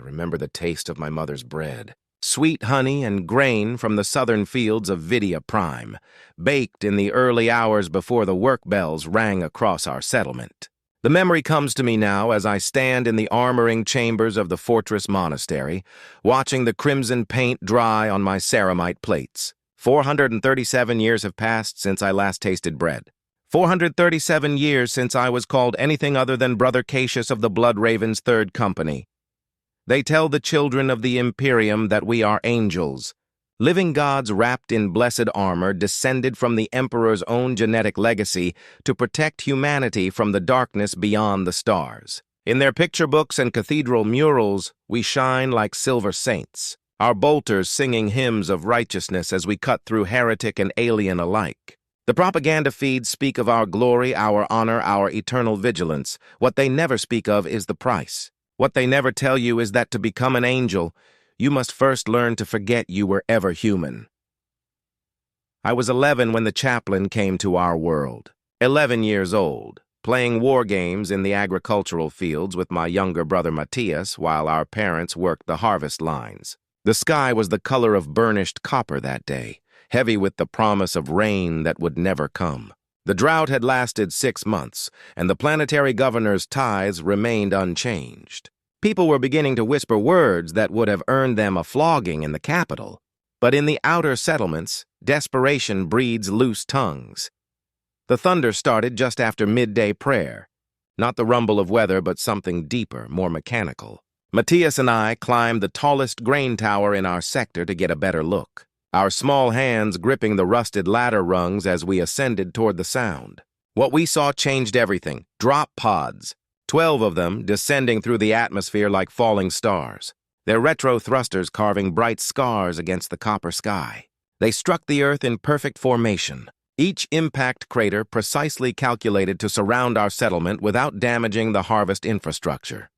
remember the taste of my mother's bread. Sweet honey and grain from the southern fields of Vidia Prime, baked in the early hours before the work bells rang across our settlement. The memory comes to me now as I stand in the armoring chambers of the fortress monastery, watching the crimson paint dry on my ceramite plates. 437 years have passed since I last tasted bread. 437 years since I was called anything other than Brother Cassius of the Blood Ravens' Third Company. They tell the children of the Imperium that we are angels, living gods wrapped in blessed armor descended from the Emperor's own genetic legacy to protect humanity from the darkness beyond the stars. In their picture books and cathedral murals, we shine like silver saints, our bolters singing hymns of righteousness as we cut through heretic and alien alike. The propaganda feeds speak of our glory, our honor, our eternal vigilance. What they never speak of is the price. What they never tell you is that to become an angel, you must first learn to forget you were ever human. I was 11 when the chaplain came to our world. 11 years old, playing war games in the agricultural fields with my younger brother Matthias while our parents worked the harvest lines. The sky was the color of burnished copper that day, heavy with the promise of rain that would never come. The drought had lasted 6 months, and the planetary governor's tithes remained unchanged. People were beginning to whisper words that would have earned them a flogging in the capital. But in the outer settlements, desperation breeds loose tongues. The thunder started just after midday prayer. Not the rumble of weather, but something deeper, more mechanical. Matthias and I climbed the tallest grain tower in our sector to get a better look, our small hands gripping the rusted ladder rungs as we ascended toward the sound. What we saw changed everything. Drop pods, 12 of them descending through the atmosphere like falling stars, their retro thrusters carving bright scars against the copper sky. They struck the earth in perfect formation, each impact crater precisely calculated to surround our settlement without damaging the harvest infrastructure.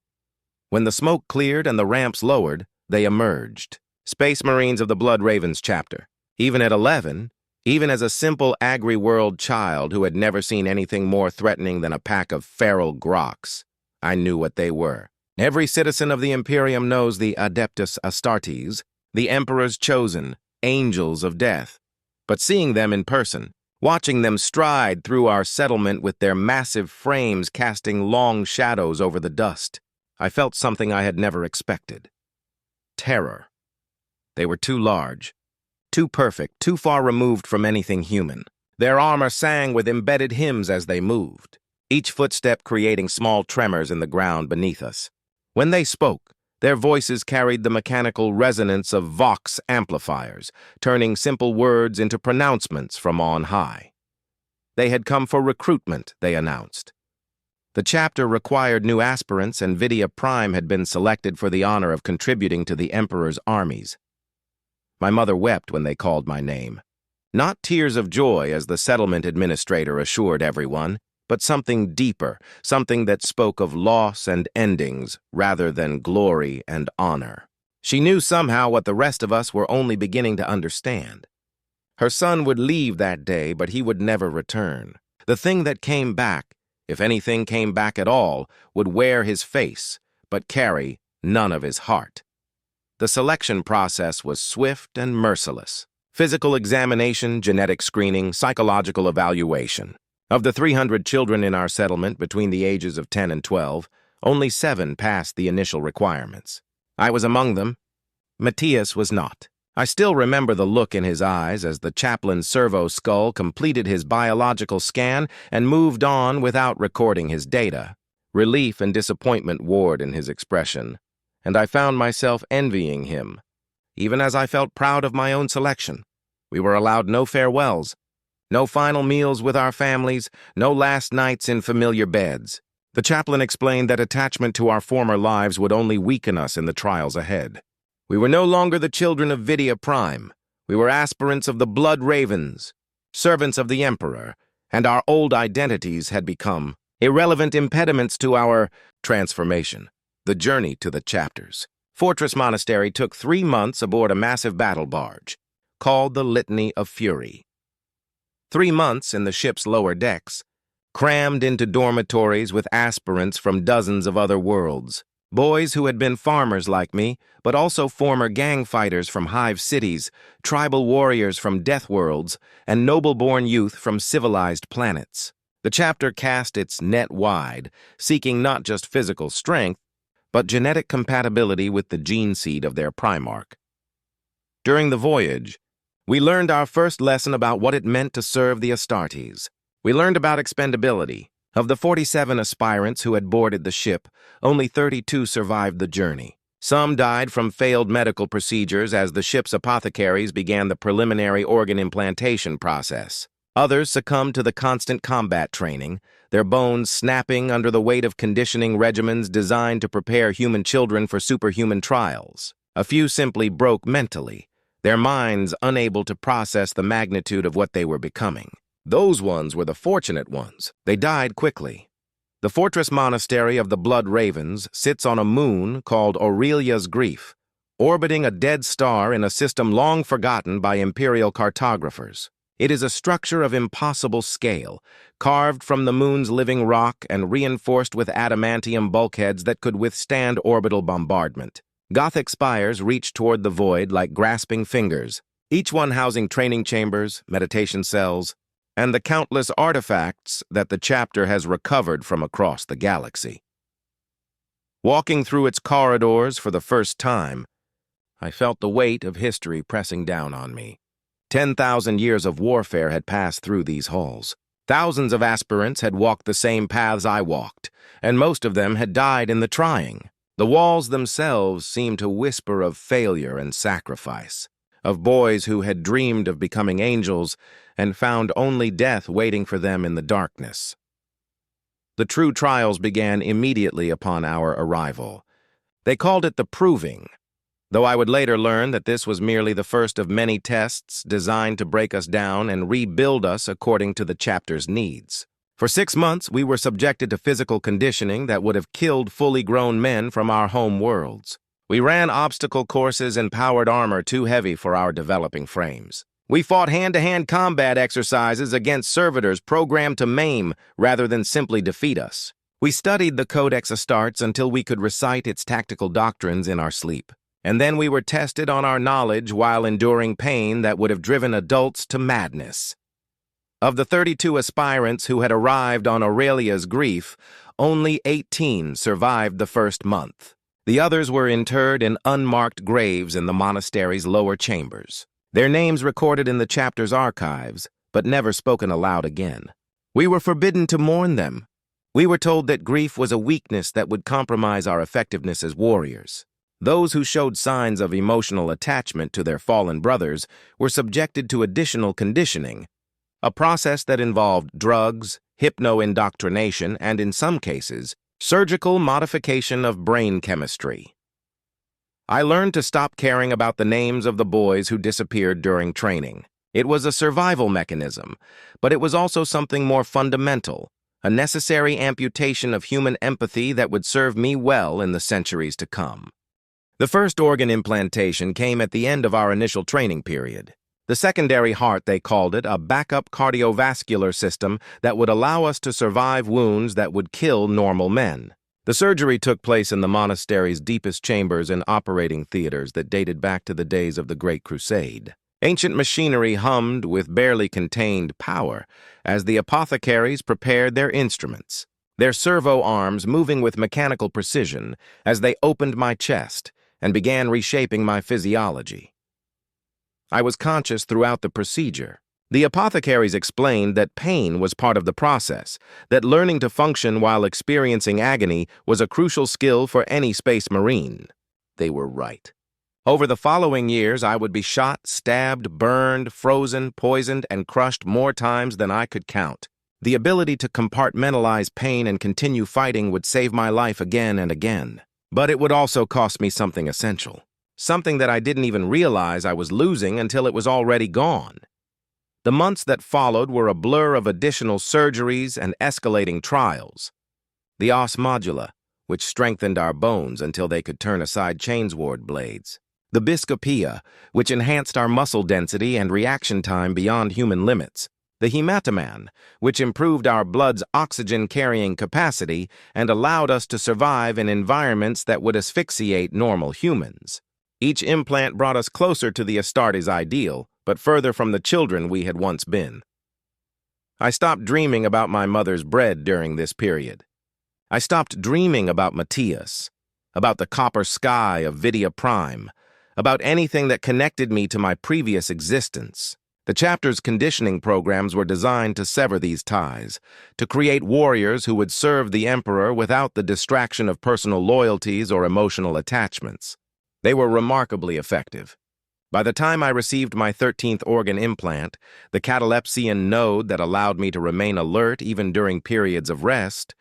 When the smoke cleared and the ramps lowered, they emerged. Space Marines of the Blood Ravens chapter. Even at 11, even as a simple agri-world child who had never seen anything more threatening than a pack of feral groks, I knew what they were. Every citizen of the Imperium knows the Adeptus Astartes, the Emperor's chosen, angels of death. But seeing them in person, watching them stride through our settlement with their massive frames casting long shadows over the dust, I felt something I had never expected. Terror. They were too large, too perfect, too far removed from anything human. Their armor sang with embedded hymns as they moved, each footstep creating small tremors in the ground beneath us. When they spoke, their voices carried the mechanical resonance of Vox amplifiers, turning simple words into pronouncements from on high. They had come for recruitment, they announced. The chapter required new aspirants, and Vidia Prime had been selected for the honor of contributing to the Emperor's armies. My mother wept when they called my name. Not tears of joy, as the settlement administrator assured everyone, but something deeper, something that spoke of loss and endings rather than glory and honor. She knew somehow what the rest of us were only beginning to understand. Her son would leave that day, but he would never return. The thing that came back, if anything came back at all, would wear his face, but carry none of his heart. The selection process was swift and merciless. Physical examination, genetic screening, psychological evaluation. Of the 300 children in our settlement between the ages of 10 and 12, only 7 passed the initial requirements. I was among them. Matthias was not. I still remember the look in his eyes as the chaplain's servo skull completed his biological scan and moved on without recording his data. Relief and disappointment warred in his expression, and I found myself envying him, even as I felt proud of my own selection. We were allowed no farewells, no final meals with our families, no last nights in familiar beds. The chaplain explained that attachment to our former lives would only weaken us in the trials ahead. We were no longer the children of Vidia Prime. We were aspirants of the Blood Ravens, servants of the Emperor, and our old identities had become irrelevant impediments to our transformation. The journey to the chapters. Fortress Monastery took 3 months aboard a massive battle barge, called the Litany of Fury. 3 months in the ship's lower decks, crammed into dormitories with aspirants from dozens of other worlds. Boys who had been farmers like me, but also former gang fighters from hive cities, tribal warriors from death worlds, and noble-born youth from civilized planets. The chapter cast its net wide, seeking not just physical strength, but genetic compatibility with the gene seed of their Primarch. During the voyage, we learned our first lesson about what it meant to serve the Astartes. We learned about expendability. Of the 47 aspirants who had boarded the ship, only 32 survived the journey. Some died from failed medical procedures as the ship's apothecaries began the preliminary organ implantation process. Others succumbed to the constant combat training, their bones snapping under the weight of conditioning regimens designed to prepare human children for superhuman trials. A few simply broke mentally, their minds unable to process the magnitude of what they were becoming. Those ones were the fortunate ones. They died quickly. The fortress monastery of the Blood Ravens sits on a moon called Aurelia's Grief, orbiting a dead star in a system long forgotten by imperial cartographers. It is a structure of impossible scale, carved from the moon's living rock and reinforced with adamantium bulkheads that could withstand orbital bombardment. Gothic spires reach toward the void like grasping fingers, each one housing training chambers, meditation cells, and the countless artifacts that the chapter has recovered from across the galaxy. Walking through its corridors for the first time, I felt the weight of history pressing down on me. 10,000 years of warfare had passed through these halls. Thousands of aspirants had walked the same paths I walked, and most of them had died in the trying. The walls themselves seemed to whisper of failure and sacrifice, of boys who had dreamed of becoming angels and found only death waiting for them in the darkness. The true trials began immediately upon our arrival. They called it the proving, though I would later learn that this was merely the first of many tests designed to break us down and rebuild us according to the chapter's needs. For 6 months, we were subjected to physical conditioning that would have killed fully grown men from our home worlds. We ran obstacle courses and powered armor too heavy for our developing frames. We fought hand-to-hand combat exercises against servitors programmed to maim rather than simply defeat us. We studied the Codex Astartes until we could recite its tactical doctrines in our sleep. And then we were tested on our knowledge while enduring pain that would have driven adults to madness. Of the 32 aspirants who had arrived on Aurelia's Grief, only 18 survived the first month. The others were interred in unmarked graves in the monastery's lower chambers. Their names recorded in the chapter's archives, but never spoken aloud again. We were forbidden to mourn them. We were told that grief was a weakness that would compromise our effectiveness as warriors. Those who showed signs of emotional attachment to their fallen brothers were subjected to additional conditioning, a process that involved drugs, hypno-indoctrination, and in some cases, surgical modification of brain chemistry. I learned to stop caring about the names of the boys who disappeared during training. It was a survival mechanism, but it was also something more fundamental, a necessary amputation of human empathy that would serve me well in the centuries to come. The first organ implantation came at the end of our initial training period. The secondary heart, they called it, a backup cardiovascular system that would allow us to survive wounds that would kill normal men. The surgery took place in the monastery's deepest chambers and operating theaters that dated back to the days of the Great Crusade. Ancient machinery hummed with barely contained power as the apothecaries prepared their instruments, their servo arms moving with mechanical precision as they opened my chest and began reshaping my physiology. I was conscious throughout the procedure. The apothecaries explained that pain was part of the process, that learning to function while experiencing agony was a crucial skill for any space marine. They were right. Over the following years, I would be shot, stabbed, burned, frozen, poisoned, and crushed more times than I could count. The ability to compartmentalize pain and continue fighting would save my life again and again. But it would also cost me something essential, something that I didn't even realize I was losing until it was already gone. The months that followed were a blur of additional surgeries and escalating trials. The os modula, which strengthened our bones until they could turn aside chainsword blades. The biscopia, which enhanced our muscle density and reaction time beyond human limits. the hematoman, which improved our blood's oxygen-carrying capacity and allowed us to survive in environments that would asphyxiate normal humans. Each implant brought us closer to the Astartes ideal, but further from the children we had once been. I stopped dreaming about my mother's bread during this period. I stopped dreaming about Matthias, about the copper sky of Vidia Prime, about anything that connected me to my previous existence. The chapter's conditioning programs were designed to sever these ties, to create warriors who would serve the Emperor without the distraction of personal loyalties or emotional attachments. They were remarkably effective. By the time I received my 13th organ implant, the catalepsian node that allowed me to remain alert even during periods of rest,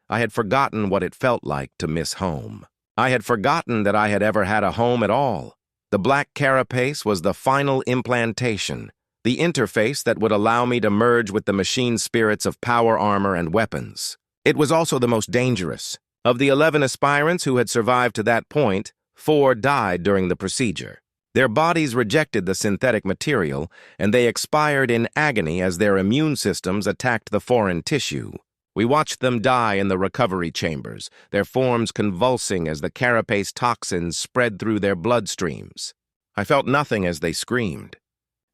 I had forgotten what it felt like to miss home. I had forgotten that I had ever had a home at all. The black carapace was the final implantation, the interface that would allow me to merge with the machine spirits of power armor and weapons. It was also the most dangerous. Of the 11 aspirants who had survived to that point, 4 died during the procedure. Their bodies rejected the synthetic material, and they expired in agony as their immune systems attacked the foreign tissue. We watched them die in the recovery chambers, their forms convulsing as the carapace toxins spread through their bloodstreams. I felt nothing as they screamed.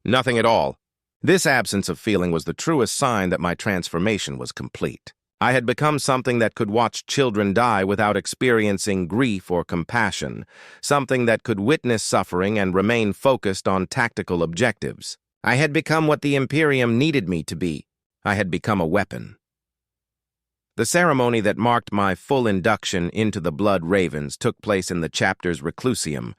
Nothing at all. This absence of feeling was the truest sign that my transformation was complete. I had become something that could watch children die without experiencing grief or compassion, something that could witness suffering and remain focused on tactical objectives. I had become what the Imperium needed me to be. I had become a weapon. The ceremony that marked my full induction into the Blood Ravens took place in the chapter's reclusium,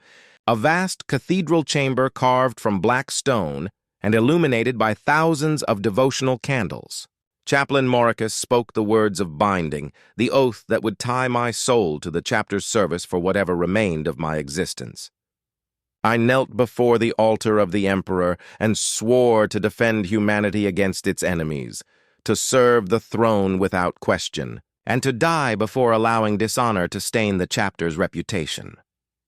a vast cathedral chamber carved from black stone and illuminated by thousands of devotional candles. Chaplain Mauricus spoke the words of binding, the oath that would tie my soul to the chapter's service for whatever remained of my existence. I knelt before the altar of the Emperor and swore to defend humanity against its enemies, to serve the throne without question, and to die before allowing dishonor to stain the chapter's reputation.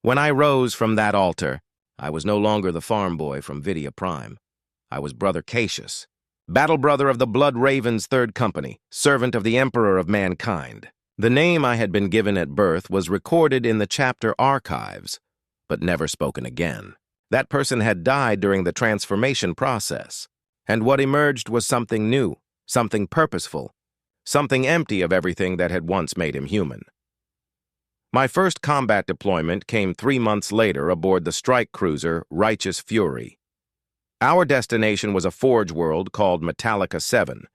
When I rose from that altar, I was no longer the farm boy from Vidia Prime. I was Brother Cassius, battle brother of the Blood Ravens' 3rd Company, servant of the Emperor of Mankind. The name I had been given at birth was recorded in the chapter archives, but never spoken again. That person had died during the transformation process, and what emerged was something new, something purposeful, something empty of everything that had once made him human. My first combat deployment came 3 months later aboard the strike cruiser Righteous Fury. Our destination was a forge world called Metallica 7,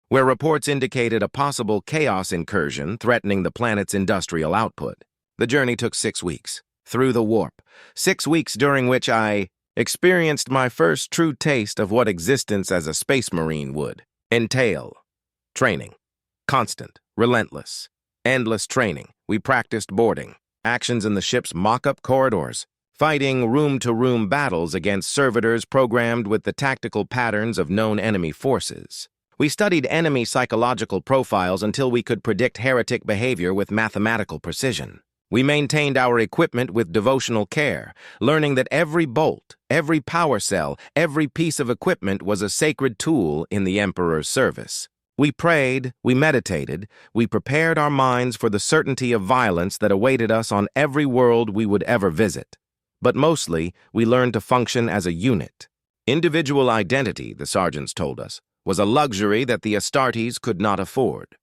where reports indicated a possible chaos incursion threatening the planet's industrial output. The journey took 6 weeks, through the warp, 6 weeks during which I experienced my first true taste of what existence as a space marine would entail. Training. Constant, relentless, endless training. We practiced boarding, actions in the ship's mock-up corridors, fighting room-to-room battles against servitors programmed with the tactical patterns of known enemy forces. We studied enemy psychological profiles until we could predict heretic behavior with mathematical precision. We maintained our equipment with devotional care, learning that every bolt, every power cell, every piece of equipment was a sacred tool in the Emperor's service. We prayed, we meditated, we prepared our minds for the certainty of violence that awaited us on every world we would ever visit. But mostly, we learned to function as a unit. Individual identity, the sergeants told us, was a luxury that the Astartes could not afford.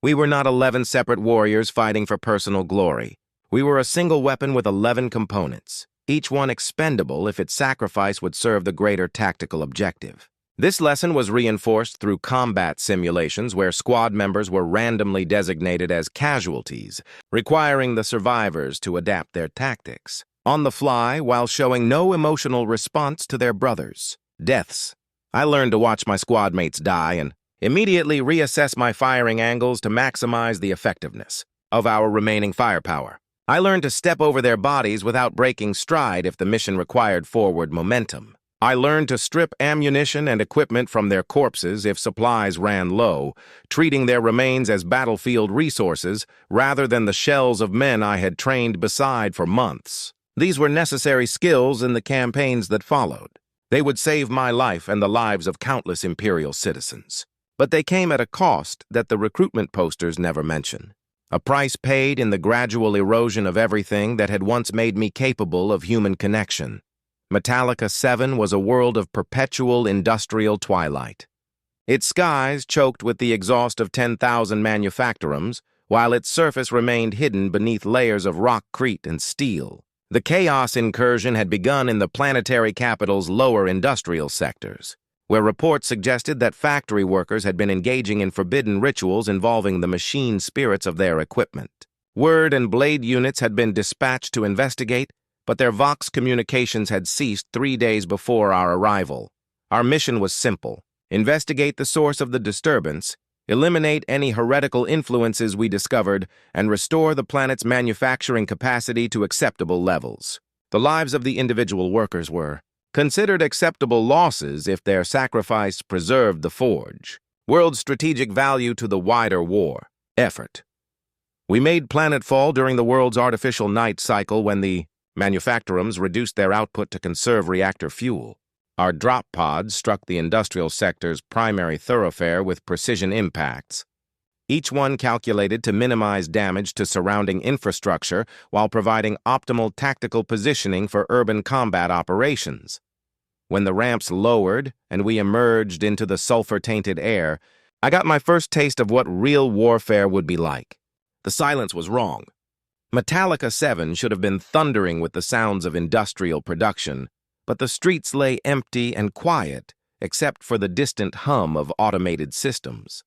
We were not 11 separate warriors fighting for personal glory. We were a single weapon with 11 components, each one expendable if its sacrifice would serve the greater tactical objective. This lesson was reinforced through combat simulations where squad members were randomly designated as casualties, requiring the survivors to adapt their tactics, on the fly while showing no emotional response to their brothers' deaths. I learned to watch my squad mates die and immediately reassess my firing angles to maximize the effectiveness of our remaining firepower. I learned to step over their bodies without breaking stride if the mission required forward momentum. I learned to strip ammunition and equipment from their corpses if supplies ran low, treating their remains as battlefield resources rather than the shells of men I had trained beside for months. These were necessary skills in the campaigns that followed. They would save my life and the lives of countless Imperial citizens. But they came at a cost that the recruitment posters never mention. A price paid in the gradual erosion of everything that had once made me capable of human connection. Metallica 7 was a world of perpetual industrial twilight. Its skies choked with the exhaust of 10,000 manufactorums, while its surface remained hidden beneath layers of rockcrete and steel. The chaos incursion had begun in the planetary capital's lower industrial sectors, where reports suggested that factory workers had been engaging in forbidden rituals involving the machine spirits of their equipment. Word and blade units had been dispatched to investigate, but their Vox communications had ceased 3 days before our arrival. Our mission was simple: investigate the source of the disturbance, eliminate any heretical influences we discovered, and restore the planet's manufacturing capacity to acceptable levels. The lives of the individual workers were considered acceptable losses if their sacrifice preserved the forge. World strategic value to the wider war effort. We made planetfall during the world's artificial night cycle when the manufactorums reduced their output to conserve reactor fuel. Our drop pods struck the industrial sector's primary thoroughfare with precision impacts, each one calculated to minimize damage to surrounding infrastructure while providing optimal tactical positioning for urban combat operations. When the ramps lowered and we emerged into the sulfur-tainted air, I got my first taste of what real warfare would be like. The silence was wrong. Metallica 7 should have been thundering with the sounds of industrial production, but the streets lay empty and quiet, except for the distant hum of automated systems.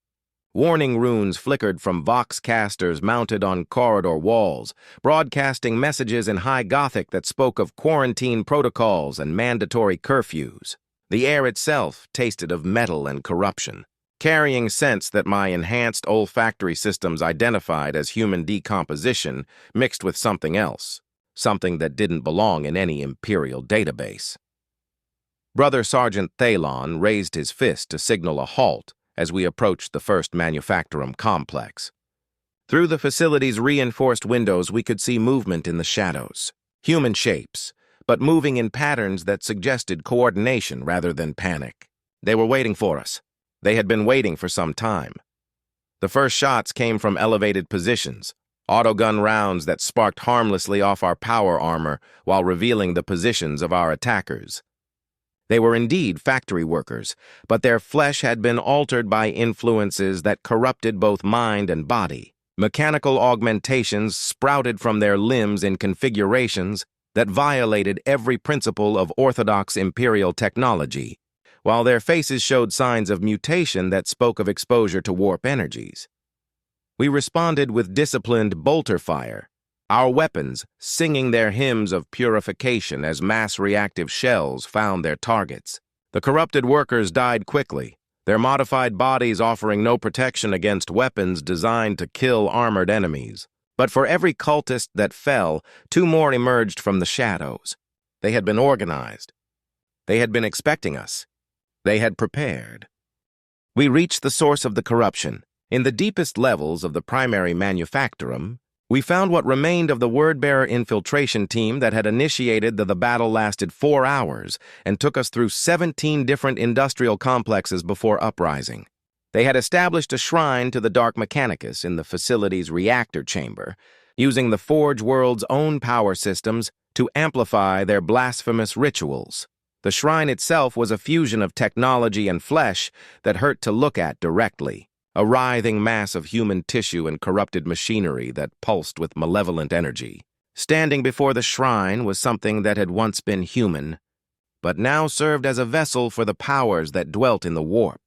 Warning runes flickered from Vox casters mounted on corridor walls, broadcasting messages in high Gothic that spoke of quarantine protocols and mandatory curfews. The air itself tasted of metal and corruption, carrying scents that my enhanced olfactory systems identified as human decomposition mixed with something else, something that didn't belong in any Imperial database. Brother Sergeant Thalon raised his fist to signal a halt as we approached the first manufactorum complex. Through the facility's reinforced windows, we could see movement in the shadows. Human shapes, but moving in patterns that suggested coordination rather than panic. They were waiting for us. They had been waiting for some time. The first shots came from elevated positions, autogun rounds that sparked harmlessly off our power armor while revealing the positions of our attackers. They were indeed factory workers, but their flesh had been altered by influences that corrupted both mind and body. Mechanical augmentations sprouted from their limbs in configurations that violated every principle of orthodox Imperial technology, while their faces showed signs of mutation that spoke of exposure to warp energies. We responded with disciplined bolter fire, our weapons singing their hymns of purification as mass-reactive shells found their targets. The corrupted workers died quickly, their modified bodies offering no protection against weapons designed to kill armored enemies. But for every cultist that fell, 2 more emerged from the shadows. They had been organized. They had been expecting us. They had prepared. We reached the source of the corruption. In the deepest levels of the primary manufactorum, we found what remained of the word-bearer infiltration team that had initiated the battle lasted 4 hours and took us through 17 different industrial complexes before uprising. They had established a shrine to the Dark Mechanicus in the facility's reactor chamber, using the Forge World's own power systems to amplify their blasphemous rituals. The shrine itself was a fusion of technology and flesh that hurt to look at directly. A writhing mass of human tissue and corrupted machinery that pulsed with malevolent energy. Standing before the shrine was something that had once been human, but now served as a vessel for the powers that dwelt in the warp.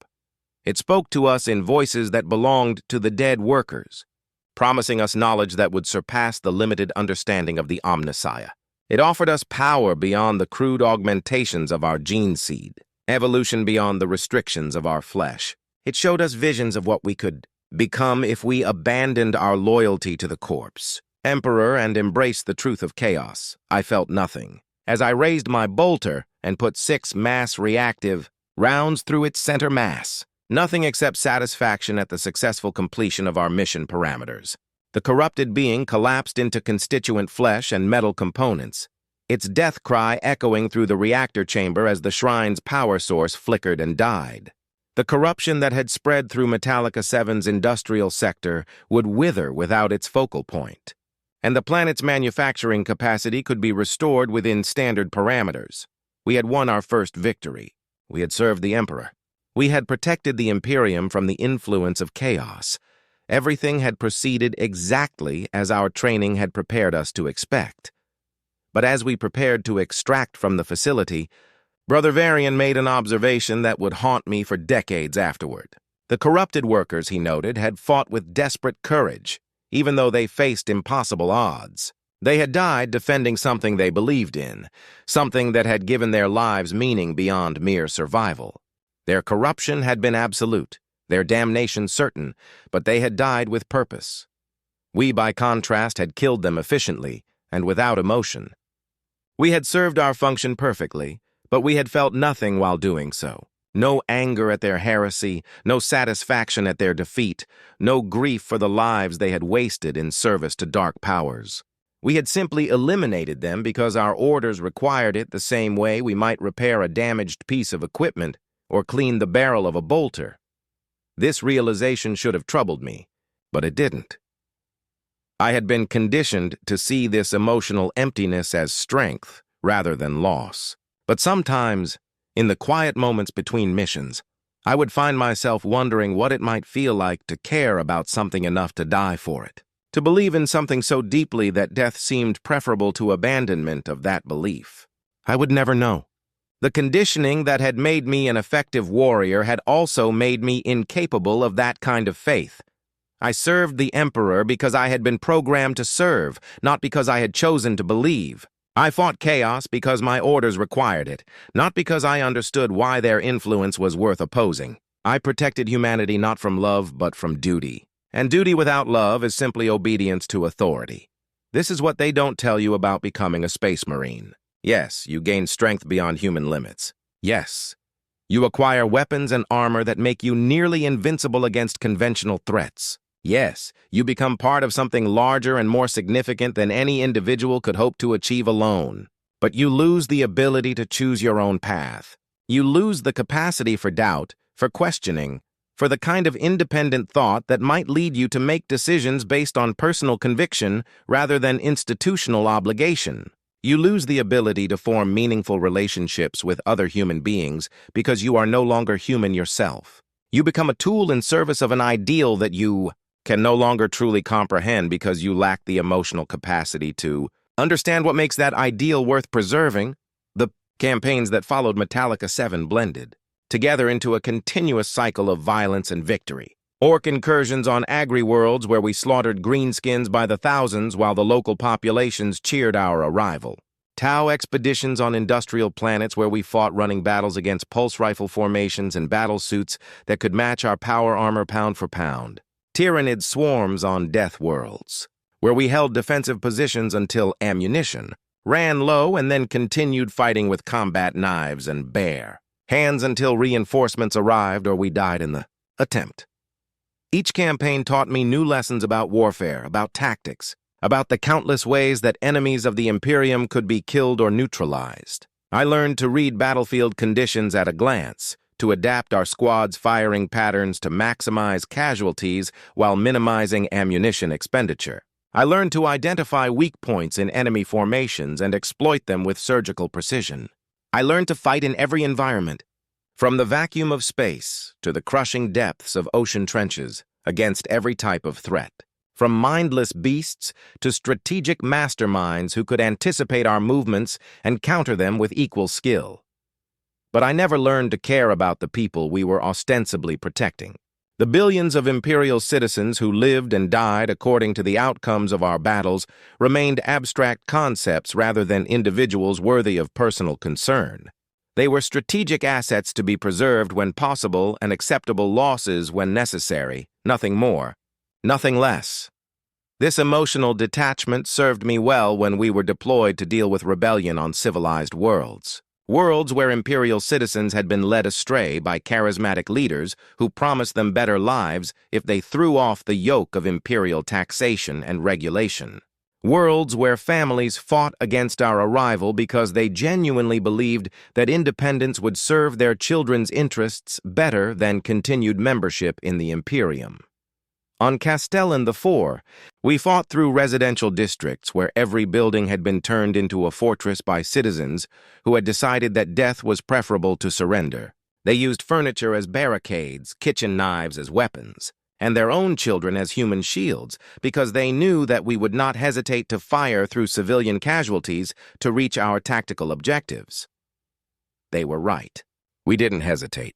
It spoke to us in voices that belonged to the dead workers, promising us knowledge that would surpass the limited understanding of the Omnissiah. It offered us power beyond the crude augmentations of our gene seed, evolution beyond the restrictions of our flesh. It showed us visions of what we could become if we abandoned our loyalty to the corpse. Emperor, and embraced the truth of chaos. I felt nothing. As I raised my bolter and put 6 mass-reactive rounds through its center mass. Nothing except satisfaction at the successful completion of our mission parameters. The corrupted being collapsed into constituent flesh and metal components, its death cry echoing through the reactor chamber as the shrine's power source flickered and died. The corruption that had spread through Metallica 7's industrial sector would wither without its focal point, and the planet's manufacturing capacity could be restored within standard parameters. We had won our first victory. We had served the Emperor. We had protected the Imperium from the influence of chaos. Everything had proceeded exactly as our training had prepared us to expect. But as we prepared to extract from the facility, Brother Varian made an observation that would haunt me for decades afterward. The corrupted workers, he noted, had fought with desperate courage, even though they faced impossible odds. They had died defending something they believed in, something that had given their lives meaning beyond mere survival. Their corruption had been absolute, their damnation certain, but they had died with purpose. We, by contrast, had killed them efficiently and without emotion. We had served our function perfectly, but we had felt nothing while doing so. No anger at their heresy, no satisfaction at their defeat, no grief for the lives they had wasted in service to dark powers. We had simply eliminated them because our orders required it the same way we might repair a damaged piece of equipment or clean the barrel of a bolter. This realization should have troubled me, but it didn't. I had been conditioned to see this emotional emptiness as strength rather than loss. But sometimes, in the quiet moments between missions, I would find myself wondering what it might feel like to care about something enough to die for it, to believe in something so deeply that death seemed preferable to abandonment of that belief. I would never know. The conditioning that had made me an effective warrior had also made me incapable of that kind of faith. I served the Emperor because I had been programmed to serve, not because I had chosen to believe. I fought chaos because my orders required it, not because I understood why their influence was worth opposing. I protected humanity not from love, but from duty. And duty without love is simply obedience to authority. This is what they don't tell you about becoming a space marine. Yes, you gain strength beyond human limits. Yes, you acquire weapons and armor that make you nearly invincible against conventional threats. Yes, you become part of something larger and more significant than any individual could hope to achieve alone. But you lose the ability to choose your own path. You lose the capacity for doubt, for questioning, for the kind of independent thought that might lead you to make decisions based on personal conviction rather than institutional obligation. You lose the ability to form meaningful relationships with other human beings because you are no longer human yourself. You become a tool in service of an ideal that you can no longer truly comprehend because you lack the emotional capacity to understand what makes that ideal worth preserving. The campaigns that followed Metallica 7 blended together into a continuous cycle of violence and victory. Orc incursions on agri-worlds where we slaughtered greenskins by the thousands while the local populations cheered our arrival. Tau expeditions on industrial planets where we fought running battles against pulse rifle formations and battle suits that could match our power armor pound for pound. Tyrannid swarms on death worlds, where we held defensive positions until ammunition, ran low and then continued fighting with combat knives and bare hands until reinforcements arrived or we died in the attempt. Each campaign taught me new lessons about warfare, about tactics, about the countless ways that enemies of the Imperium could be killed or neutralized. I learned to read battlefield conditions at a glance, to adapt our squad's firing patterns to maximize casualties while minimizing ammunition expenditure. I learned to identify weak points in enemy formations and exploit them with surgical precision. I learned to fight in every environment, from the vacuum of space to the crushing depths of ocean trenches, against every type of threat. From mindless beasts to strategic masterminds who could anticipate our movements and counter them with equal skill. But I never learned to care about the people we were ostensibly protecting. The billions of Imperial citizens who lived and died according to the outcomes of our battles remained abstract concepts rather than individuals worthy of personal concern. They were strategic assets to be preserved when possible and acceptable losses when necessary, nothing more, nothing less. This emotional detachment served me well when we were deployed to deal with rebellion on civilized worlds. Worlds where Imperial citizens had been led astray by charismatic leaders who promised them better lives if they threw off the yoke of Imperial taxation and regulation. Worlds where families fought against our arrival because they genuinely believed that independence would serve their children's interests better than continued membership in the Imperium. On Castellan IV, we fought through residential districts where every building had been turned into a fortress by citizens who had decided that death was preferable to surrender. They used furniture as barricades, kitchen knives as weapons, and their own children as human shields because they knew that we would not hesitate to fire through civilian casualties to reach our tactical objectives. They were right. We didn't hesitate.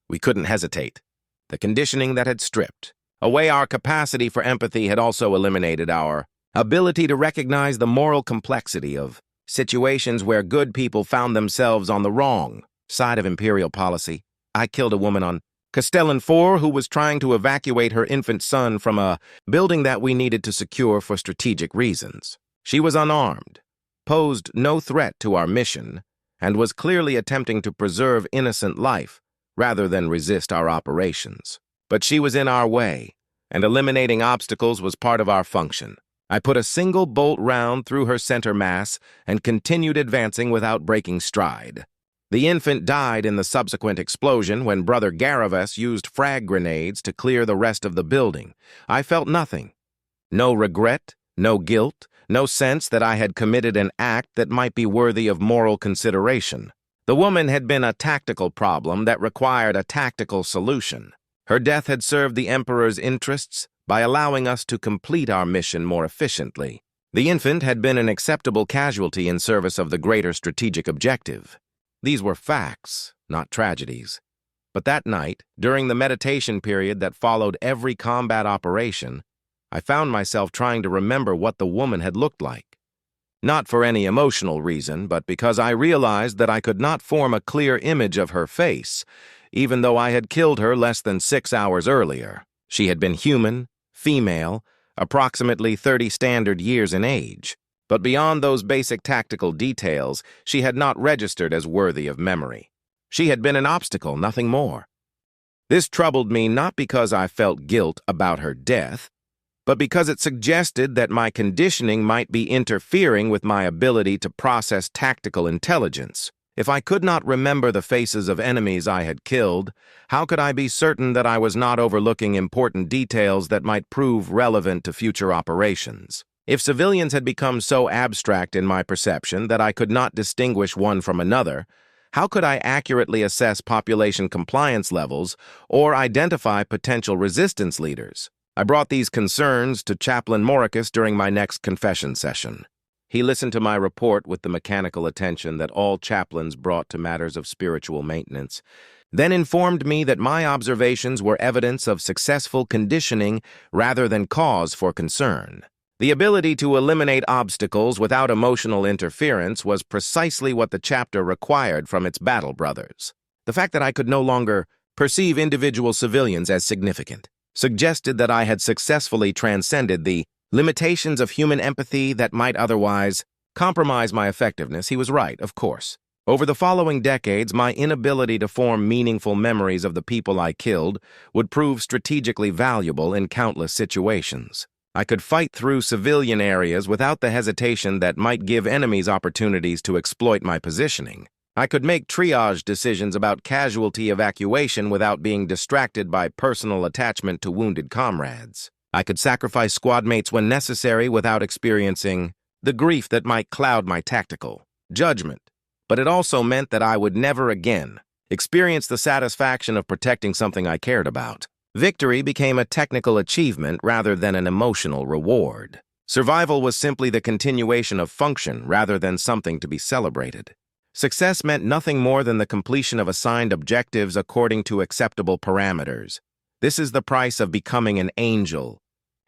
We couldn't hesitate. The conditioning that had stripped away our capacity for empathy had also eliminated our ability to recognize the moral complexity of situations where good people found themselves on the wrong side of imperial policy. I killed a woman on Castellan IV who was trying to evacuate her infant son from a building that we needed to secure for strategic reasons. She was unarmed, posed no threat to our mission, and was clearly attempting to preserve innocent life rather than resist our operations. But she was in our way, and eliminating obstacles was part of our function. I put a single bolt round through her center mass and continued advancing without breaking stride. The infant died in the subsequent explosion when Brother Garaves used frag grenades to clear the rest of the building. I felt nothing. No regret, no guilt, no sense that I had committed an act that might be worthy of moral consideration. The woman had been a tactical problem that required a tactical solution. Her death had served the Emperor's interests by allowing us to complete our mission more efficiently. The infant had been an acceptable casualty in service of the greater strategic objective. These were facts, not tragedies. But that night, during the meditation period that followed every combat operation, I found myself trying to remember what the woman had looked like. Not for any emotional reason, but because I realized that I could not form a clear image of her face, even though I had killed her less than 6 hours earlier. She had been human, female, approximately 30 standard years in age. But beyond those basic tactical details, she had not registered as worthy of memory. She had been an obstacle, nothing more. This troubled me not because I felt guilt about her death, but because it suggested that my conditioning might be interfering with my ability to process tactical intelligence. If I could not remember the faces of enemies I had killed, how could I be certain that I was not overlooking important details that might prove relevant to future operations? If civilians had become so abstract in my perception that I could not distinguish one from another, how could I accurately assess population compliance levels or identify potential resistance leaders? I brought these concerns to Chaplain Moricus during my next confession session. He listened to my report with the mechanical attention that all chaplains brought to matters of spiritual maintenance, then informed me that my observations were evidence of successful conditioning rather than cause for concern. The ability to eliminate obstacles without emotional interference was precisely what the chapter required from its battle brothers. The fact that I could no longer perceive individual civilians as significant suggested that I had successfully transcended the limitations of human empathy that might otherwise compromise my effectiveness. He was right, of course. Over the following decades, my inability to form meaningful memories of the people I killed would prove strategically valuable in countless situations. I could fight through civilian areas without the hesitation that might give enemies opportunities to exploit my positioning. I could make triage decisions about casualty evacuation without being distracted by personal attachment to wounded comrades. I could sacrifice squad mates when necessary without experiencing the grief that might cloud my tactical judgment. But it also meant that I would never again experience the satisfaction of protecting something I cared about. Victory became a technical achievement rather than an emotional reward. Survival was simply the continuation of function rather than something to be celebrated. Success meant nothing more than the completion of assigned objectives according to acceptable parameters. This is the price of becoming an angel.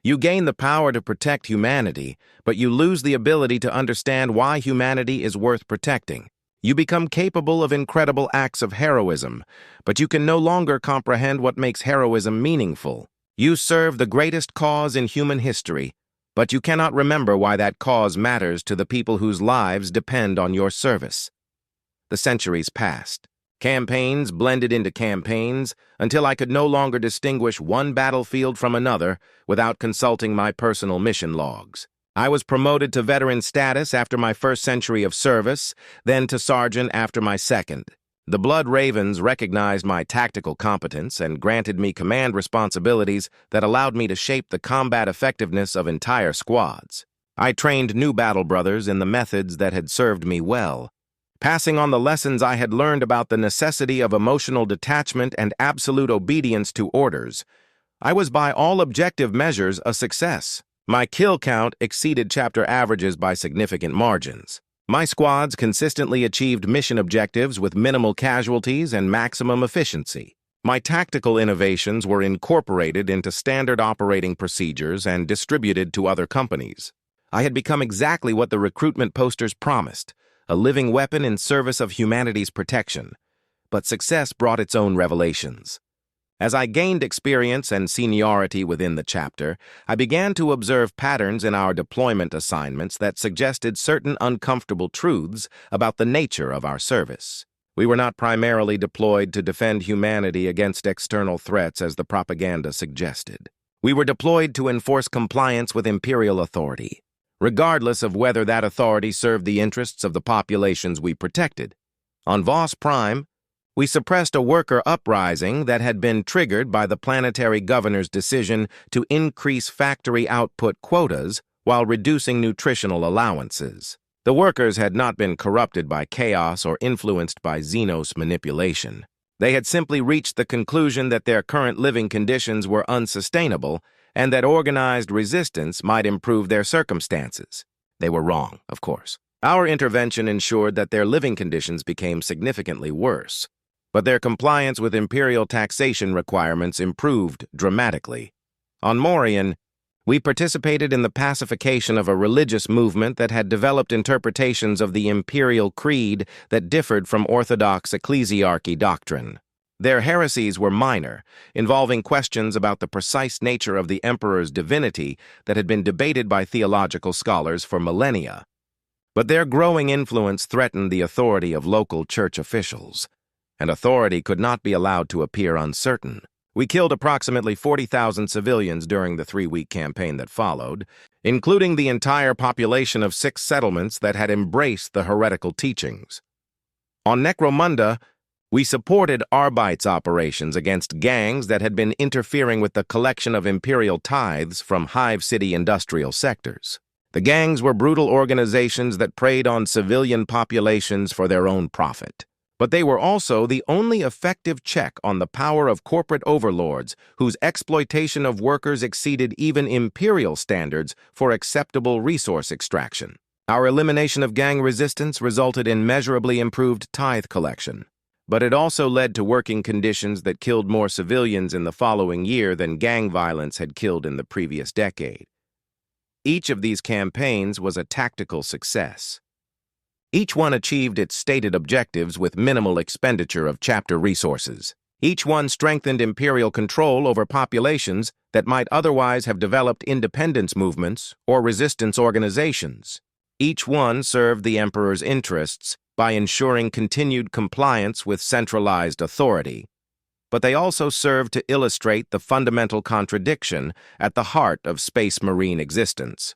You gain the power to protect humanity, but you lose the ability to understand why humanity is worth protecting. You become capable of incredible acts of heroism, but you can no longer comprehend what makes heroism meaningful. You serve the greatest cause in human history, but you cannot remember why that cause matters to the people whose lives depend on your service. The centuries passed. Campaigns blended into campaigns until I could no longer distinguish one battlefield from another without consulting my personal mission logs. I was promoted to veteran status after my first century of service, then to sergeant after my second. The Blood Ravens recognized my tactical competence and granted me command responsibilities that allowed me to shape the combat effectiveness of entire squads. I trained new battle brothers in the methods that had served me well, passing on the lessons I had learned about the necessity of emotional detachment and absolute obedience to orders. I was by all objective measures a success. My kill count exceeded chapter averages by significant margins. My squads consistently achieved mission objectives with minimal casualties and maximum efficiency. My tactical innovations were incorporated into standard operating procedures and distributed to other companies. I had become exactly what the recruitment posters promised, a living weapon in service of humanity's protection. But success brought its own revelations. As I gained experience and seniority within the chapter, I began to observe patterns in our deployment assignments that suggested certain uncomfortable truths about the nature of our service. We were not primarily deployed to defend humanity against external threats as the propaganda suggested. We were deployed to enforce compliance with imperial authority, regardless of whether that authority served the interests of the populations we protected. On Voss Prime, we suppressed a worker uprising that had been triggered by the planetary governor's decision to increase factory output quotas while reducing nutritional allowances. The workers had not been corrupted by chaos or influenced by Xenos manipulation. They had simply reached the conclusion that their current living conditions were unsustainable and that organized resistance might improve their circumstances. They were wrong, of course. Our intervention ensured that their living conditions became significantly worse, but their compliance with imperial taxation requirements improved dramatically. On Morian, we participated in the pacification of a religious movement that had developed interpretations of the imperial creed that differed from orthodox ecclesiarchy doctrine. Their heresies were minor, involving questions about the precise nature of the emperor's divinity that had been debated by theological scholars for millennia. But their growing influence threatened the authority of local church officials, and authority could not be allowed to appear uncertain. We killed approximately 40,000 civilians during the 3-week campaign that followed, including the entire population of 6 settlements that had embraced the heretical teachings. On Necromunda, we supported Arbite's operations against gangs that had been interfering with the collection of imperial tithes from Hive City industrial sectors. The gangs were brutal organizations that preyed on civilian populations for their own profit. But they were also the only effective check on the power of corporate overlords whose exploitation of workers exceeded even imperial standards for acceptable resource extraction. Our elimination of gang resistance resulted in measurably improved tithe collection, but it also led to working conditions that killed more civilians in the following year than gang violence had killed in the previous decade. Each of these campaigns was a tactical success. Each one achieved its stated objectives with minimal expenditure of chapter resources. Each one strengthened imperial control over populations that might otherwise have developed independence movements or resistance organizations. Each one served the emperor's interests by ensuring continued compliance with centralized authority. But they also served to illustrate the fundamental contradiction at the heart of space marine existence.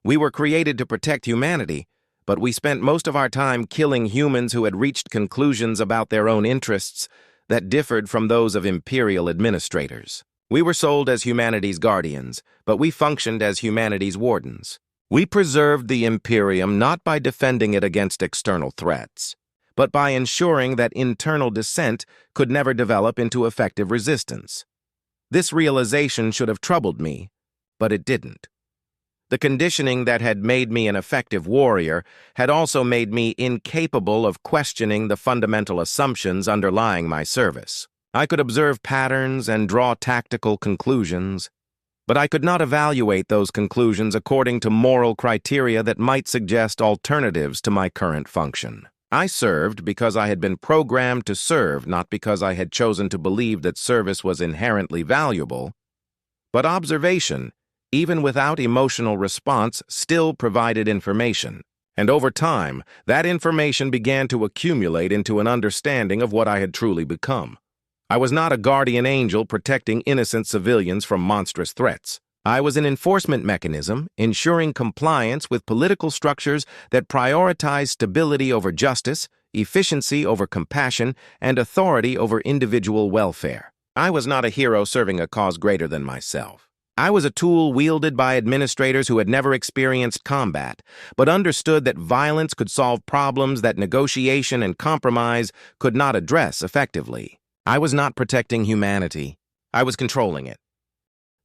We were created to protect humanity, but we spent most of our time killing humans who had reached conclusions about their own interests that differed from those of imperial administrators. We were sold as humanity's guardians, but we functioned as humanity's wardens. We preserved the Imperium not by defending it against external threats, but by ensuring that internal dissent could never develop into effective resistance. This realization should have troubled me, but it didn't. The conditioning that had made me an effective warrior had also made me incapable of questioning the fundamental assumptions underlying my service. I could observe patterns and draw tactical conclusions, but I could not evaluate those conclusions according to moral criteria that might suggest alternatives to my current function. I served because I had been programmed to serve, not because I had chosen to believe that service was inherently valuable. But observation, even without emotional response, still provided information. And over time, that information began to accumulate into an understanding of what I had truly become. I was not a guardian angel protecting innocent civilians from monstrous threats. I was an enforcement mechanism, ensuring compliance with political structures that prioritize stability over justice, efficiency over compassion, and authority over individual welfare. I was not a hero serving a cause greater than myself. I was a tool wielded by administrators who had never experienced combat, but understood that violence could solve problems that negotiation and compromise could not address effectively. I was not protecting humanity. I was controlling it.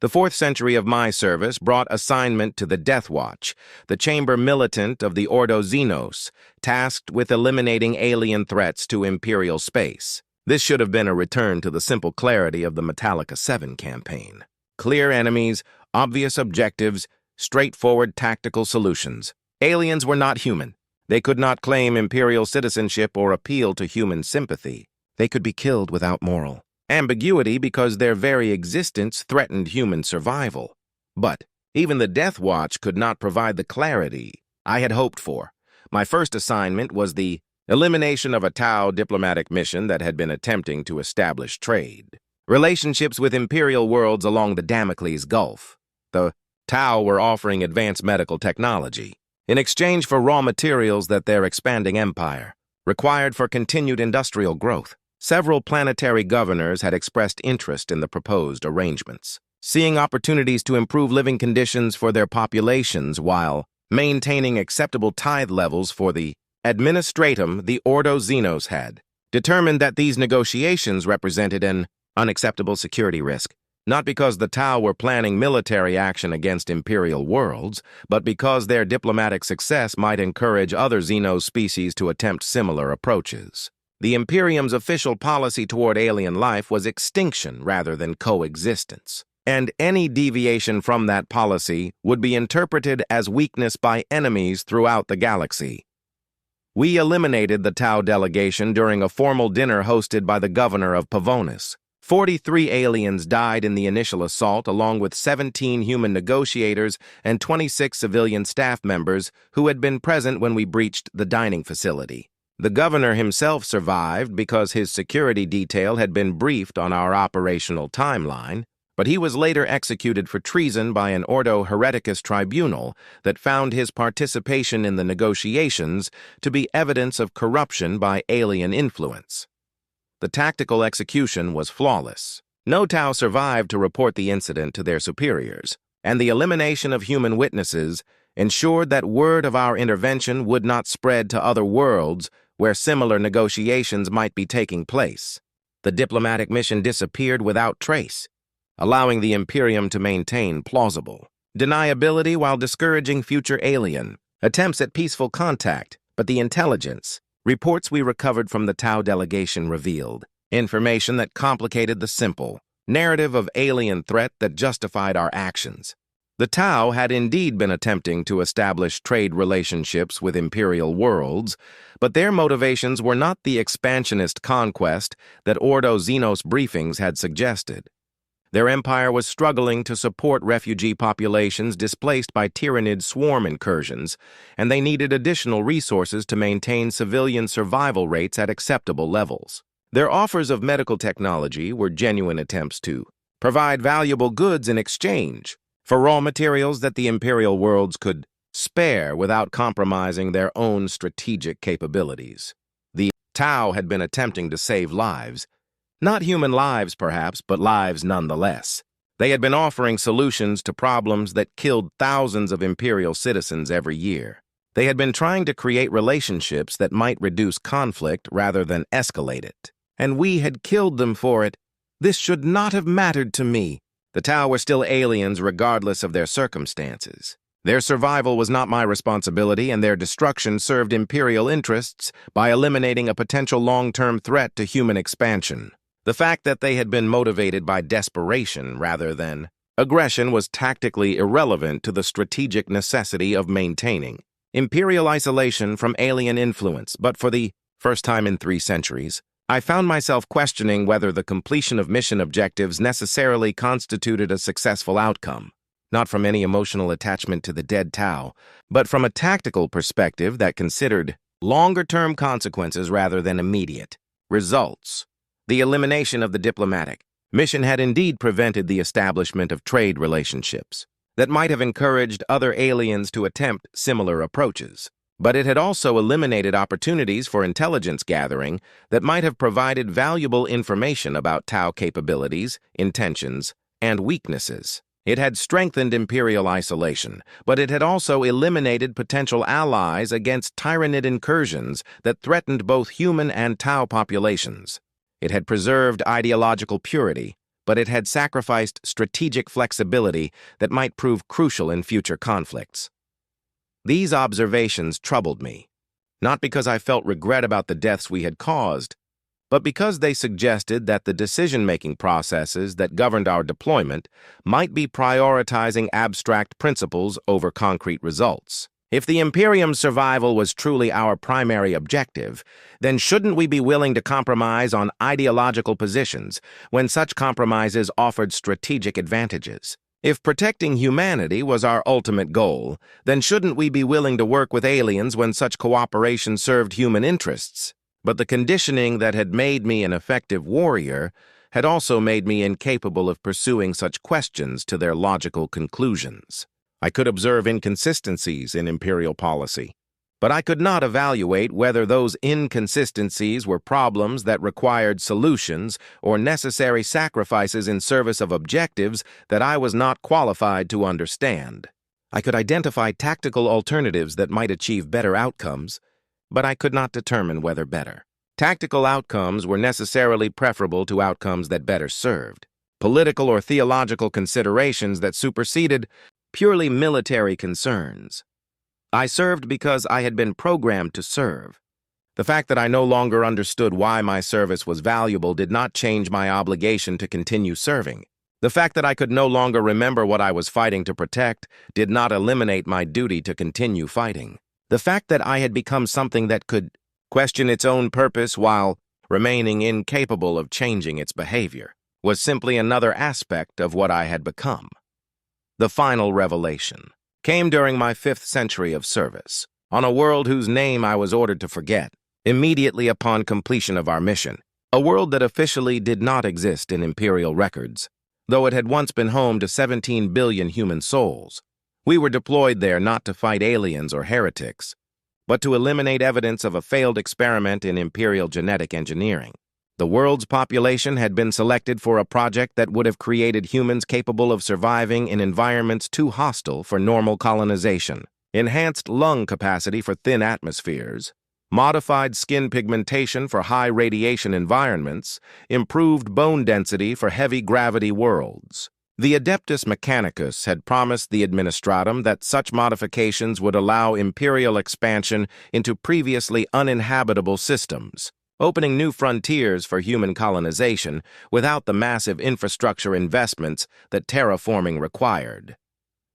The 4th century of my service brought assignment to the Death Watch, the chamber militant of the Ordo Xenos, tasked with eliminating alien threats to Imperial space. This should have been a return to the simple clarity of the Metallica 7 campaign. Clear enemies, obvious objectives, straightforward tactical solutions. Aliens were not human. They could not claim Imperial citizenship or appeal to human sympathy. They could be killed without moral ambiguity because their very existence threatened human survival. But even the Death Watch could not provide the clarity I had hoped for. My first assignment was the elimination of a Tau diplomatic mission that had been attempting to establish trade. Relationships with Imperial worlds along the Damocles Gulf. The Tau were offering advanced medical technology in exchange for raw materials that their expanding empire required for continued industrial growth. Several planetary governors had expressed interest in the proposed arrangements, seeing opportunities to improve living conditions for their populations while maintaining acceptable tithe levels for the administratum the Ordo Xenos had determined that these negotiations represented an unacceptable security risk, not because the Tau were planning military action against Imperial worlds, but because their diplomatic success might encourage other Xenos species to attempt similar approaches. The Imperium's official policy toward alien life was extinction rather than coexistence, and any deviation from that policy would be interpreted as weakness by enemies throughout the galaxy. We eliminated the Tau delegation during a formal dinner hosted by the governor of Pavonis. 43 aliens died in the initial assault, along with 17 human negotiators and 26 civilian staff members who had been present when we breached the dining facility. The governor himself survived because his security detail had been briefed on our operational timeline, but he was later executed for treason by an Ordo Hereticus tribunal that found his participation in the negotiations to be evidence of corruption by alien influence. The tactical execution was flawless. No Tau survived to report the incident to their superiors, and the elimination of human witnesses ensured that word of our intervention would not spread to other worlds where similar negotiations might be taking place. The diplomatic mission disappeared without trace, allowing the Imperium to maintain plausible deniability while discouraging future alien attempts at peaceful contact, but the intelligence reports we recovered from the Tau delegation revealed information that complicated the simple narrative of alien threat that justified our actions. The Tau had indeed been attempting to establish trade relationships with Imperial worlds, but their motivations were not the expansionist conquest that Ordo Xenos briefings had suggested. Their empire was struggling to support refugee populations displaced by Tyranid swarm incursions, and they needed additional resources to maintain civilian survival rates at acceptable levels. Their offers of medical technology were genuine attempts to provide valuable goods in exchange for raw materials that the Imperial worlds could spare without compromising their own strategic capabilities. The Tau had been attempting to save lives. Not human lives, perhaps, but lives nonetheless. They had been offering solutions to problems that killed thousands of Imperial citizens every year. They had been trying to create relationships that might reduce conflict rather than escalate it. And we had killed them for it. This should not have mattered to me. The Tau were still aliens regardless of their circumstances. Their survival was not my responsibility, and their destruction served Imperial interests by eliminating a potential long-term threat to human expansion. The fact that they had been motivated by desperation rather than aggression was tactically irrelevant to the strategic necessity of maintaining Imperial isolation from alien influence, but for the first time in 3 centuries, I found myself questioning whether the completion of mission objectives necessarily constituted a successful outcome, not from any emotional attachment to the dead Tau, but from a tactical perspective that considered longer-term consequences rather than immediate results. The elimination of the diplomatic Mission had indeed prevented the establishment of trade relationships that might have encouraged other aliens to attempt similar approaches. But it had also eliminated opportunities for intelligence gathering that might have provided valuable information about Tau capabilities, intentions, and weaknesses. It had strengthened Imperial isolation, but it had also eliminated potential allies against Tyranid incursions that threatened both human and Tau populations. It had preserved ideological purity, but it had sacrificed strategic flexibility that might prove crucial in future conflicts. These observations troubled me, not because I felt regret about the deaths we had caused, but because they suggested that the decision-making processes that governed our deployment might be prioritizing abstract principles over concrete results. If the Imperium's survival was truly our primary objective, then shouldn't we be willing to compromise on ideological positions when such compromises offered strategic advantages? If protecting humanity was our ultimate goal, then shouldn't we be willing to work with aliens when such cooperation served human interests? But the conditioning that had made me an effective warrior had also made me incapable of pursuing such questions to their logical conclusions. I could observe inconsistencies in Imperial policy, but I could not evaluate whether those inconsistencies were problems that required solutions or necessary sacrifices in service of objectives that I was not qualified to understand. I could identify tactical alternatives that might achieve better outcomes, but I could not determine whether better. Tactical outcomes were necessarily preferable to outcomes that better served political or theological considerations that superseded purely military concerns. I served because I had been programmed to serve. The fact that I no longer understood why my service was valuable did not change my obligation to continue serving. The fact that I could no longer remember what I was fighting to protect did not eliminate my duty to continue fighting. The fact that I had become something that could question its own purpose while remaining incapable of changing its behavior was simply another aspect of what I had become. The final revelation came during my 5th century of service, on a world whose name I was ordered to forget, immediately upon completion of our mission, a world that officially did not exist in Imperial records, though it had once been home to 17 billion human souls. We were deployed there not to fight aliens or heretics, but to eliminate evidence of a failed experiment in Imperial genetic engineering. The world's population had been selected for a project that would have created humans capable of surviving in environments too hostile for normal colonization, enhanced lung capacity for thin atmospheres, modified skin pigmentation for high radiation environments, improved bone density for heavy gravity worlds. The Adeptus Mechanicus had promised the Administratum that such modifications would allow imperial expansion into previously uninhabitable systems, opening new frontiers for human colonization without the massive infrastructure investments that terraforming required.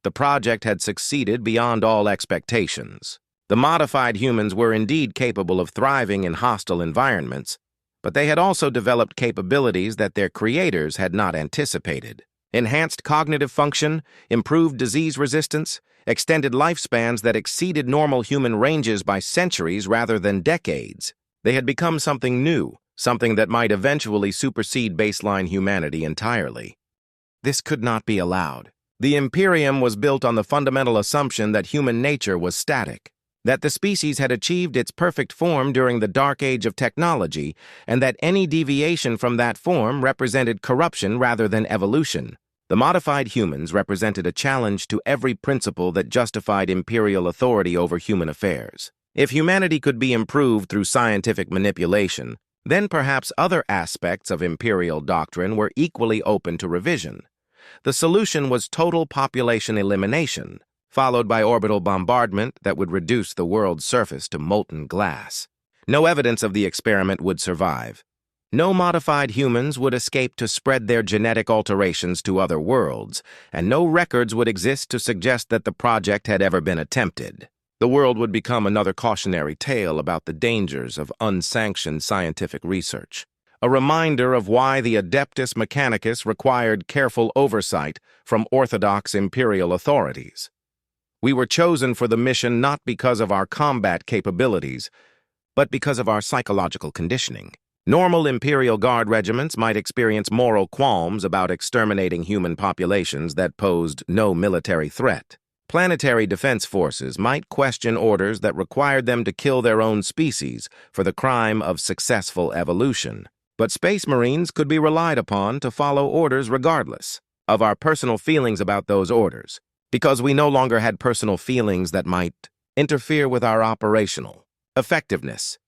The project had succeeded beyond all expectations. The modified humans were indeed capable of thriving in hostile environments, but they had also developed capabilities that their creators had not anticipated. Enhanced cognitive function, improved disease resistance, extended lifespans that exceeded normal human ranges by centuries rather than decades. They had become something new, something that might eventually supersede baseline humanity entirely. This could not be allowed. The Imperium was built on the fundamental assumption that human nature was static, that the species had achieved its perfect form during the dark age of technology, and that any deviation from that form represented corruption rather than evolution. The modified humans represented a challenge to every principle that justified imperial authority over human affairs. If humanity could be improved through scientific manipulation, then perhaps other aspects of imperial doctrine were equally open to revision. The solution was total population elimination, followed by orbital bombardment that would reduce the world's surface to molten glass. No evidence of the experiment would survive. No modified humans would escape to spread their genetic alterations to other worlds, and no records would exist to suggest that the project had ever been attempted. The world would become another cautionary tale about the dangers of unsanctioned scientific research, a reminder of why the Adeptus Mechanicus required careful oversight from orthodox imperial authorities. We were chosen for the mission not because of our combat capabilities, but because of our psychological conditioning. Normal Imperial Guard regiments might experience moral qualms about exterminating human populations that posed no military threat. Planetary defense forces might question orders that required them to kill their own species for the crime of successful evolution. But Space Marines could be relied upon to follow orders regardless of our personal feelings about those orders, because we no longer had personal feelings that might interfere with our operational effectiveness.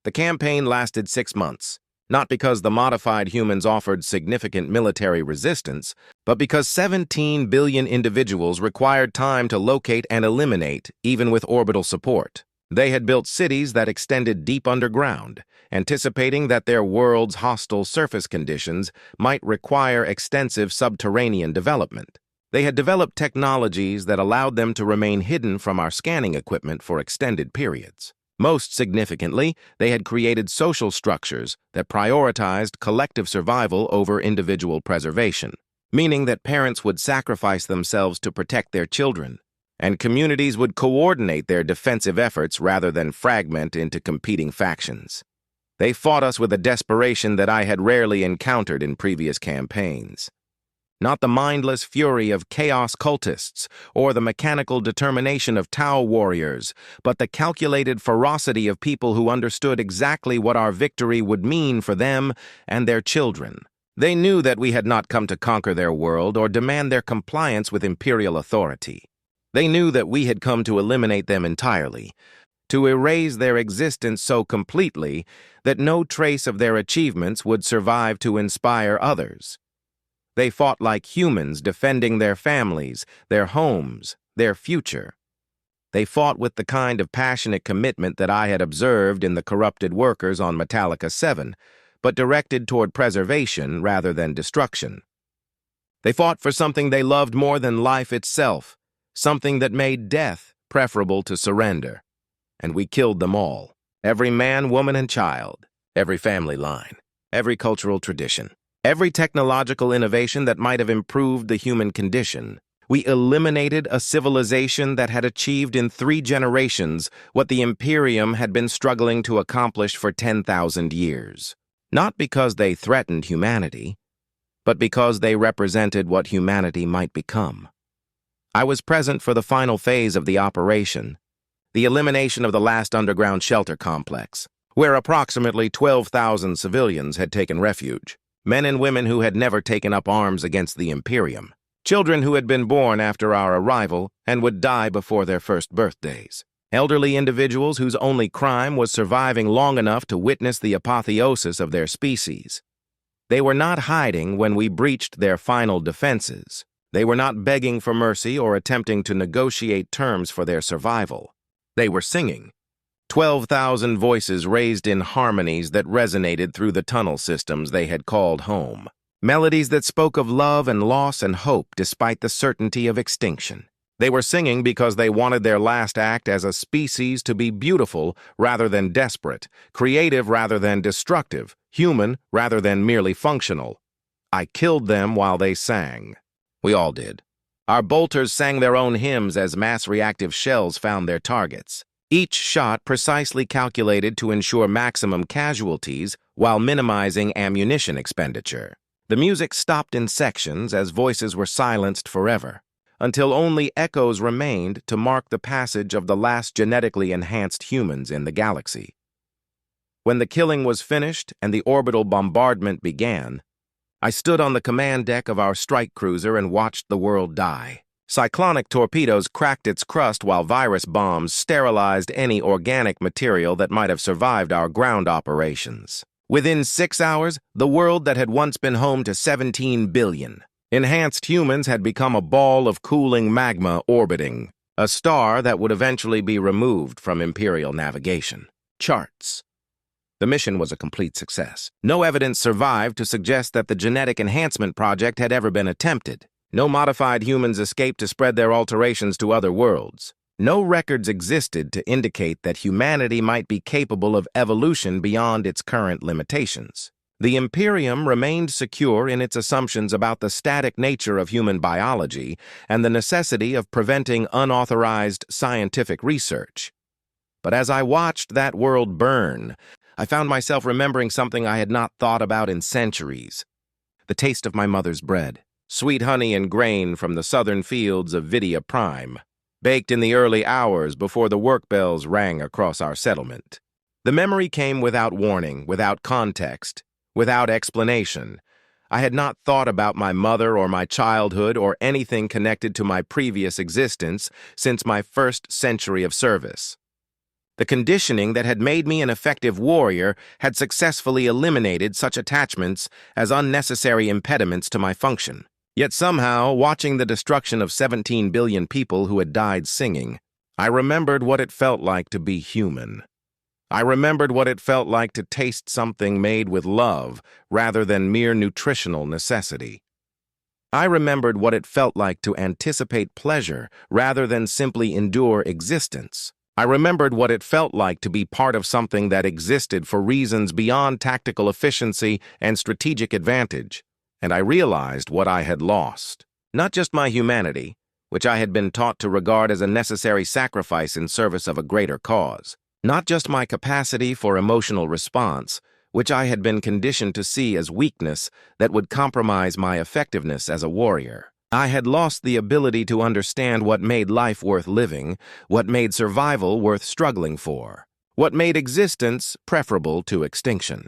The campaign lasted 6 months, not because the modified humans offered significant military resistance, but because 17 billion individuals required time to locate and eliminate, even with orbital support. They had built cities that extended deep underground, anticipating that their world's hostile surface conditions might require extensive subterranean development. They had developed technologies that allowed them to remain hidden from our scanning equipment for extended periods. Most significantly, they had created social structures that prioritized collective survival over individual preservation, meaning that parents would sacrifice themselves to protect their children, and communities would coordinate their defensive efforts rather than fragment into competing factions. They fought us with a desperation that I had rarely encountered in previous campaigns. Not the mindless fury of chaos cultists or the mechanical determination of Tau warriors, but the calculated ferocity of people who understood exactly what our victory would mean for them and their children. They knew that we had not come to conquer their world or demand their compliance with imperial authority. They knew that we had come to eliminate them entirely, to erase their existence so completely that no trace of their achievements would survive to inspire others. They fought like humans, defending their families, their homes, their future. They fought with the kind of passionate commitment that I had observed in the corrupted workers on Metallica 7, but directed toward preservation rather than destruction. They fought for something they loved more than life itself, something that made death preferable to surrender. And we killed them all, every man, woman, and child, every family line, every cultural tradition. Every technological innovation that might have improved the human condition. We eliminated a civilization that had achieved in 3 generations what the Imperium had been struggling to accomplish for 10,000 years. Not because they threatened humanity, but because they represented what humanity might become. I was present for the final phase of the operation, the elimination of the last underground shelter complex, where approximately 12,000 civilians had taken refuge. Men and women who had never taken up arms against the Imperium. Children who had been born after our arrival and would die before their first birthdays. Elderly individuals whose only crime was surviving long enough to witness the apotheosis of their species. They were not hiding when we breached their final defenses. They were not begging for mercy or attempting to negotiate terms for their survival. They were singing. 12,000 voices raised in harmonies that resonated through the tunnel systems they had called home. Melodies that spoke of love and loss and hope despite the certainty of extinction. They were singing because they wanted their last act as a species to be beautiful rather than desperate, creative rather than destructive, human rather than merely functional. I killed them while they sang. We all did. Our bolters sang their own hymns as mass reactive shells found their targets. Each shot precisely calculated to ensure maximum casualties while minimizing ammunition expenditure. The music stopped in sections as voices were silenced forever, until only echoes remained to mark the passage of the last genetically enhanced humans in the galaxy. When the killing was finished and the orbital bombardment began, I stood on the command deck of our strike cruiser and watched the world die. Cyclonic torpedoes cracked its crust while virus bombs sterilized any organic material that might have survived our ground operations. Within 6 hours, the world that had once been home to 17 billion enhanced humans had become a ball of cooling magma orbiting, a star that would eventually be removed from Imperial navigation. Charts. The mission was a complete success. No evidence survived to suggest that the genetic enhancement project had ever been attempted. No modified humans escaped to spread their alterations to other worlds. No records existed to indicate that humanity might be capable of evolution beyond its current limitations. The Imperium remained secure in its assumptions about the static nature of human biology and the necessity of preventing unauthorized scientific research. But as I watched that world burn, I found myself remembering something I had not thought about in centuries. The taste of my mother's bread, sweet honey and grain from the southern fields of Vidia Prime, baked in the early hours before the work bells rang across our settlement. The memory came without warning, without context, without explanation. I had not thought about my mother or my childhood or anything connected to my previous existence since my first century of service. The conditioning that had made me an effective warrior had successfully eliminated such attachments as unnecessary impediments to my function. Yet somehow, watching the destruction of 17 billion people who had died singing, I remembered what it felt like to be human. I remembered what it felt like to taste something made with love rather than mere nutritional necessity. I remembered what it felt like to anticipate pleasure rather than simply endure existence. I remembered what it felt like to be part of something that existed for reasons beyond tactical efficiency and strategic advantage, and I realized what I had lost. Not just my humanity, which I had been taught to regard as a necessary sacrifice in service of a greater cause. Not just my capacity for emotional response, which I had been conditioned to see as weakness that would compromise my effectiveness as a warrior. I had lost the ability to understand what made life worth living, what made survival worth struggling for, what made existence preferable to extinction.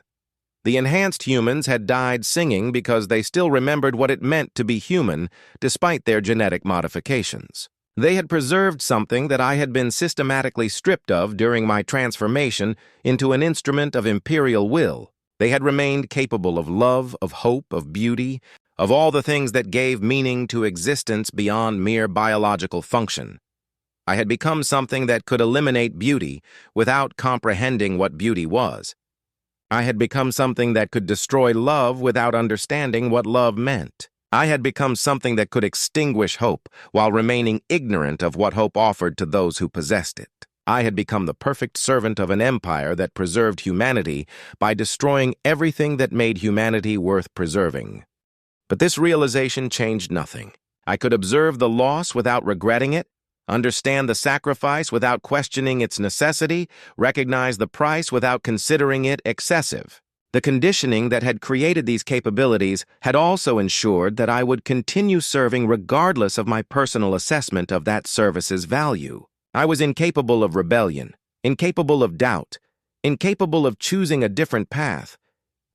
The enhanced humans had died singing because they still remembered what it meant to be human despite their genetic modifications. They had preserved something that I had been systematically stripped of during my transformation into an instrument of imperial will. They had remained capable of love, of hope, of beauty, of all the things that gave meaning to existence beyond mere biological function. I had become something that could eliminate beauty without comprehending what beauty was. I had become something that could destroy love without understanding what love meant. I had become something that could extinguish hope while remaining ignorant of what hope offered to those who possessed it. I had become the perfect servant of an empire that preserved humanity by destroying everything that made humanity worth preserving. But this realization changed nothing. I could observe the loss without regretting it, understand the sacrifice without questioning its necessity, recognize the price without considering it excessive. The conditioning that had created these capabilities had also ensured that I would continue serving regardless of my personal assessment of that service's value. I was incapable of rebellion, incapable of doubt, incapable of choosing a different path,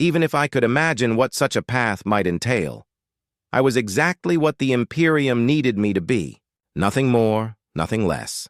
even if I could imagine what such a path might entail. I was exactly what the Imperium needed me to be, nothing more, nothing less.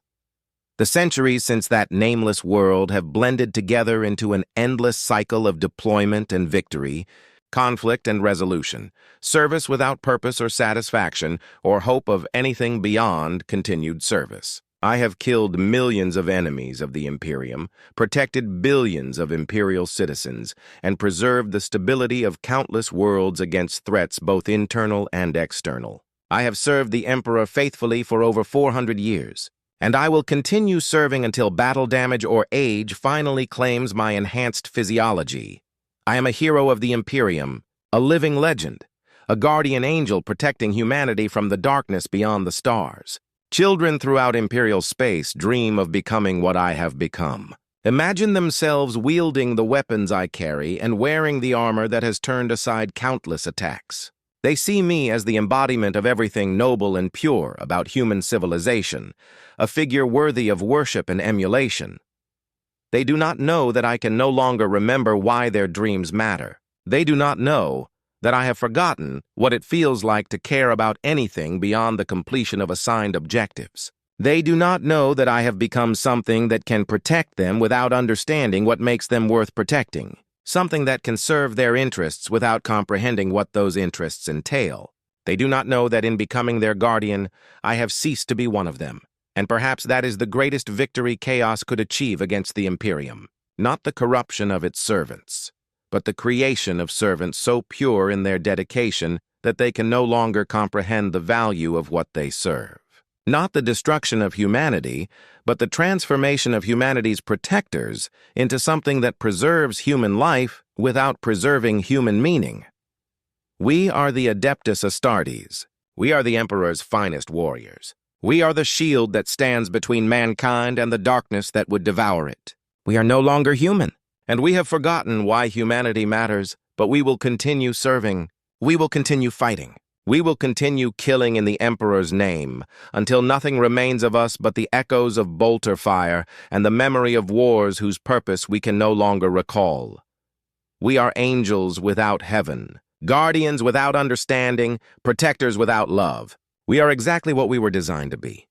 The centuries since that nameless world have blended together into an endless cycle of deployment and victory, conflict and resolution, service without purpose or satisfaction, or hope of anything beyond continued service. I have killed millions of enemies of the Imperium, protected billions of Imperial citizens, and preserved the stability of countless worlds against threats both internal and external. I have served the Emperor faithfully for over 400 years, and I will continue serving until battle damage or age finally claims my enhanced physiology. I am a hero of the Imperium, a living legend, a guardian angel protecting humanity from the darkness beyond the stars. Children throughout Imperial space dream of becoming what I have become. Imagine themselves wielding the weapons I carry and wearing the armor that has turned aside countless attacks. They see me as the embodiment of everything noble and pure about human civilization, a figure worthy of worship and emulation. They do not know that I can no longer remember why their dreams matter. They do not know that I have forgotten what it feels like to care about anything beyond the completion of assigned objectives. They do not know that I have become something that can protect them without understanding what makes them worth protecting, something that can serve their interests without comprehending what those interests entail. They do not know that in becoming their guardian, I have ceased to be one of them, and perhaps that is the greatest victory chaos could achieve against the Imperium, not the corruption of its servants, but the creation of servants so pure in their dedication that they can no longer comprehend the value of what they serve. Not the destruction of humanity, but the transformation of humanity's protectors into something that preserves human life without preserving human meaning. We are the Adeptus Astartes. We are the Emperor's finest warriors. We are the shield that stands between mankind and the darkness that would devour it. We are no longer human, And we have forgotten why humanity matters, but we will continue serving. We will continue fighting. We will continue killing in the Emperor's name, until nothing remains of us but the echoes of bolter fire and the memory of wars whose purpose we can no longer recall. We are angels without heaven, guardians without understanding, protectors without love. We are exactly what we were designed to be.